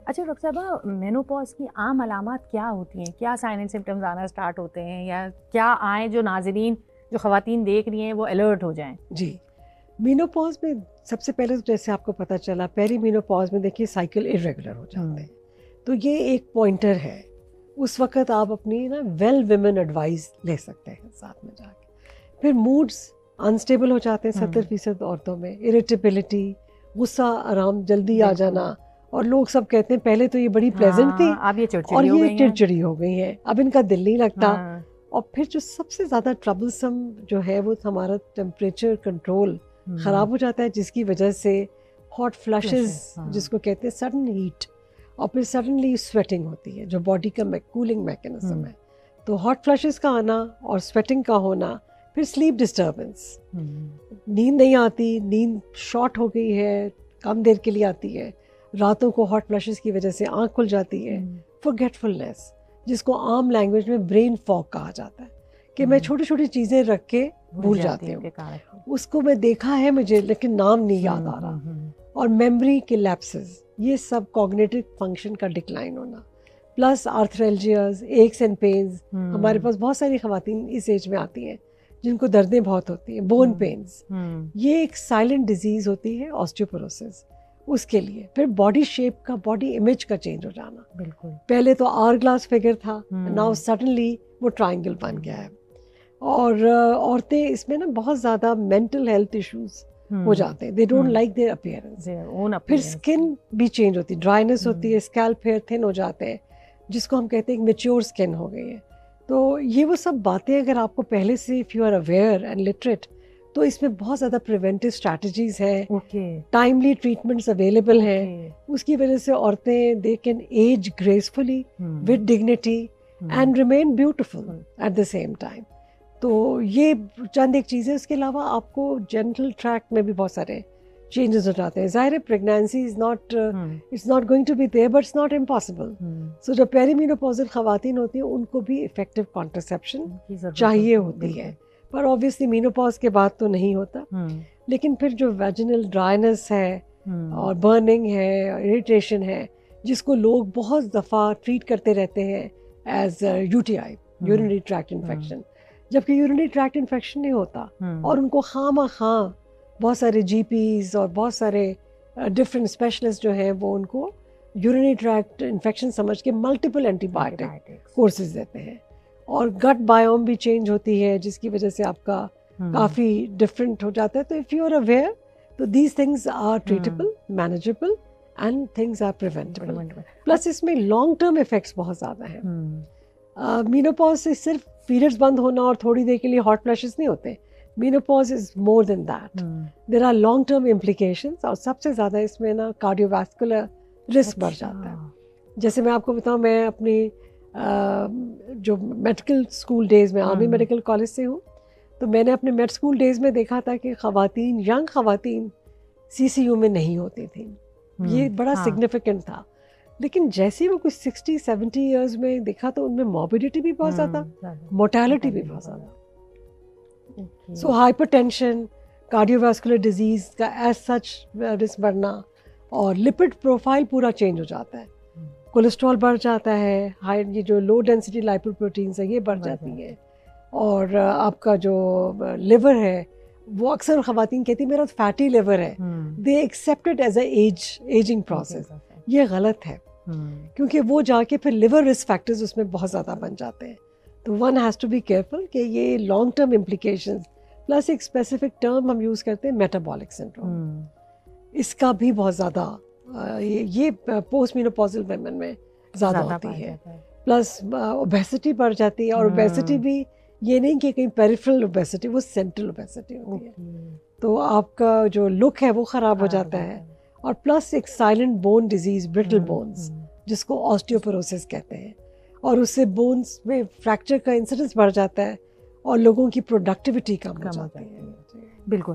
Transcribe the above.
अच्छा डॉक्टर साहबा, मेनोपॉज़ की आम अलामात क्या होती हैं? क्या साइन एंड सिम्पटम्स आना स्टार्ट होते हैं या क्या आएँ जो नाज़रीन, जो ख़वातीन देख रही हैं वो अलर्ट हो जाएँ? जी, मेनोपॉज़ में सबसे पहले तो जैसे आपको पता चला पेरीमेनोपॉज़ में देखिए साइकिल इर्रेगुलर हो जाते हुँ, हैं। तो ये एक पॉइंटर है। उस वक़्त आप अपनी ना वेल वुमन एडवाइस ले सकते हैं साथ में जाके। फिर मूड्स अनस्टेबल हो जाते हैं हुँ, 70% औरतों में, इरिटेबिलिटी, गुस्सा आराम जल्दी आ बिल्कुल। जाना और लोग सब कहते हैं पहले तो ये बड़ी प्लेज़ेंट थी हाँ, अब ये चिड़चिड़ी और हो ये गई हैं। चिड़चिड़ी हो गई हैं, अब इनका दिल नहीं लगता। हाँ, और फिर जो सबसे ज़्यादा ट्रबलसम जो है वो हमारा टेम्परेचर कंट्रोल हुँ, ख़राब हो जाता है जिसकी वजह से हॉट फ्लैशेस फ्लशेस, हाँ। जिसको कहते हैं सडन हीट और फिर सडनली स्वेटिंग होती है जो बॉडी का कूलिंग मैकेनिज्म हुँ, है। तो हॉट फ्लैशेस का आना और स्वेटिंग का होना, फिर स्लीप डिस्टर्बेंस, हुँ, नींद नहीं आती, नींद शॉर्ट हो गई है, कम देर के लिए आती है, रातों को हॉट फ्लैशेस की वजह से आँख खुल जाती है, हुँ, फॉरगेटफुलनेस जिसको आम लैंग्वेज में ब्रेन फॉग कहा जाता है कि मैं हुँ, छोटी-छोटी चीज़ें रख के भूल भूल जाती जाती हैं हूँ। उनके कारण। उसको मैं देखा है मुझे लेकिन नाम नहीं याद हुँ, आ हुँ, रहा। हुँ, और मेमोरी के लैप्सेस, ये सब कॉग्निटिव फंक्शन का डिक्लाइन होना, प्लस आर्थरेल्जियाज, एक्स एंड पेन्स। हमारे हुँ, पास बहुत सारी खवातीन इस एज में आती हैं जिनको दर्दें बहुत होती हैं, बोन हुँ, पेन्स। हुँ, ये एक साइलेंट डिजीज होती है ऑस्टियोपोरोसिस। उसके लिए फिर बॉडी शेप का, बॉडी इमेज का चेंज हो जाना। बिल्कुल। पहले तो आवर ग्लास फिगर था, नाउ हुँ, सडनली वो ट्रायंगल बन गया है। और औरतें इसमें ना बहुत ज़्यादा मेंटल हेल्थ इश्यूज हो हुँ, जाते हैं, they don't um, like their appearance. Their own फिर अपीयरेंस। स्किन भी चेंज होती है, ड्राइनेस होती है, हुँ, स्कैल्प हेयर थिन हो जाते हैं जिसको हम कहते हैं कि मेच्योर स्किन हो गई है। तो ये वो सब बातें अगर आपको पहले से if you are aware and literate तो इसमें बहुत ज़्यादा प्रिवेंटिव स्ट्रैटेजीज हैं, ओके, टाइमली ट्रीटमेंट्स अवेलेबल हैं। ओके। उसकी वजह से औरतें they can age gracefully with hmm, dignity hmm, and remain beautiful बिल्कुल। At the same time. तो ये चंद एक चीज़ें, उसके अलावा आपको जेनिटल ट्रैक्ट में भी बहुत सारे चेंजेस हो जाते हैं। ज़ाहिर है pregnancy is not, hmm, it's not going to be there but it's not impossible. Hmm, so जो पेरीमेनोपॉज़ल ख़वातीन होती हैं उनको भी इफ़ेक्टिव कॉन्ट्रासेप्शन उनकी ज़रूरत चाहिए होती है, होती है। बिल्कुल। पर ऑब्वियसली मेनोपॉज़ के बाद तो नहीं होता। हुँ, लेकिन फिर जो वेजिनल ड्राइनेस है हुँ, और बर्निंग है, इरिटेशन है, जिसको लोग बहुत दफ़ा ट्रीट करते रहते हैं एज़ यूटीआई, हुँ, यूरिनरी ट्रैक्ट हुँ, इन्फेक्शन, जबकि यूरिनरी ट्रैक्ट इन्फेक्शन नहीं होता। हुँ, और उनको खामा-खाँ बहुत सारे जीपीज़ और बहुत सारे डिफरेंट स्पेशलिस्ट जो हैं वो उनको यूरिनरी ट्रैक्ट इन्फेक्शन समझ के मल्टीपल एंटीबायोटिक एंटीबायोटिक्स। कोर्सेज़ देते हैं। और गट बायोम भी चेंज होती है जिसकी वजह से आपका हुँ, काफ़ी डिफरेंट हो जाता है। तो इफ़ यू आर अवेयर तो these things are um, treatable, manageable and things are preventable. Wonderful. Plus इसमें लॉन्ग टर्म इफ़ेक्ट्स बहुत ज़्यादा हैं। हुँ, मेनोपॉज़ से सिर्फ पीरियड्स बंद होना और थोड़ी देर के लिए हॉट फ्लैशेस नहीं होते। Menopause is more than that. Um, there are long term implications और सबसे ज़्यादा इसमें ना कार्डियोवैस्कुलर रिस्क बढ़ अच्छा। जाता है। जैसे मैं आपको बताऊँ, मैं अपनी जो मेडिकल स्कूल डेज़ में, आर्मी हुँ, मेडिकल कॉलेज से हूँ, तो मैंने अपने मेड स्कूल डेज़ में देखा था कि ख़वातीन, यंग ख़वातीन सीसीयू में नहीं होती थीं। ये हुँ, बड़ा हाँ, सिग्निफिकेंट था। लेकिन जैसे ही वो कुछ 60-70 इयर्स में देखा तो उनमें मॉर्बिडिटी भी बहुत ज़्यादा, हुँ, ज़्यादा मोर्टेलिटी भी मोर्टेलिटी बहुत बहुत ज़्यादा। ज़्यादा। ओके। सो हाइपरटेंशन, कार्डियोवास्कुलर डिजीज़ का एज़ सच रिस्क बढ़ना और लिपिड प्रोफाइल पूरा चेंज हो जाता है। हुँ, कोलेस्ट्रॉल बढ़ जाता है, हाई ये जो लो डेंसिटी लिपोप्रोटीन्स है ये बढ़ बढ़ जाती जाती हैं। है। और आपका जो लिवर है वो अक्सर ख़वातीन कहती हैं मेरा फैटी लिवर है। Hmm, they accept it as a ageing ageing process. Process. ये गलत है हुँ, क्योंकि वो जाके फिर लिवर रिस्क फैक्टर्स उसमें बहुत ज़्यादा बन जाते हैं। तो one has to be careful कि ये लॉन्ग टर्म इम्प्लिकेशंस, प्लस एक स्पेसिफिक टर्म हम यूज़ करते हैं मेटाबॉलिक सिंड्रोम, हुँ, इसका भी बहुत ज़्यादा ये पोस्ट मेनोपॉज़ल वुमेन में ज़्यादा ज़्यादा होती पाया है। जाता है। प्लस ओबेसिटी बढ़ जाती है और ओबेसिटी हुँ, भी ये नहीं कि कहीं पेरिफेरल ओबेसिटी, वो सेंट्रल ओबेसिटी होती है। ओके, तो आपका जो लुक है वो ख़राब हो खराब हो जाता जाता है। है। और प्लस एक साइलेंट बोन डिजीज़, ब्रिटल हुँ, बोन्स, हुँ, जिसको ऑस्टियोपोरोसिस कहते हैं। और उससे बोन्स में फ्रैक्चर का इंसिडेंस बढ़ जाता है और लोगों की प्रोडक्टिविटी कम हो कम हो जाती है। जाती है। जी। बिल्कुल।